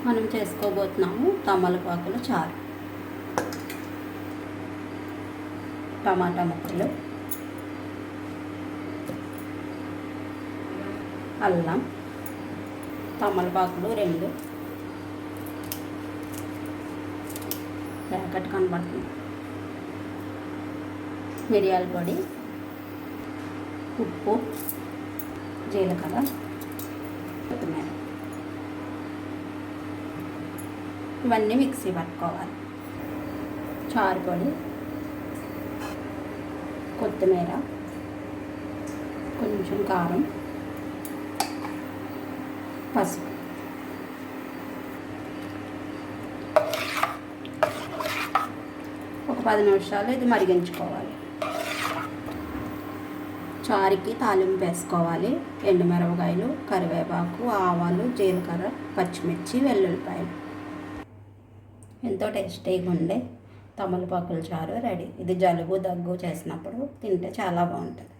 మనం చేసుకోబోతున్నాము తమలపాకుల చారు. టమాటా ముక్కలు, అల్లం, తమలపాకులు 2 ప్యాకెట్ కనబడుతుంది, మిరియాల పొడి, ఉప్పు, జీలకర్ర, కొత్తిమీర ఇవన్నీ మిక్సీ పట్టుకోవాలి. చారు పొడి, కొత్తిమీర, కొంచెం కారం, పసుపు. ఒక 10 నిమిషాలు ఇది మరిగించుకోవాలి. చారుకి తాలింపు వేసుకోవాలి. ఎండుమిరపకాయలు, కరివేపాకు, ఆవాలు, జీలకర్ర, పచ్చిమిర్చి, వెల్లుల్లిపాయలు. ఎంతో టేస్టీగా ఉండే తమలపాకుల చారు రెడీ. ఇది జలుబు దగ్గు చేసినప్పుడు తింటే చాలా బాగుంటుంది.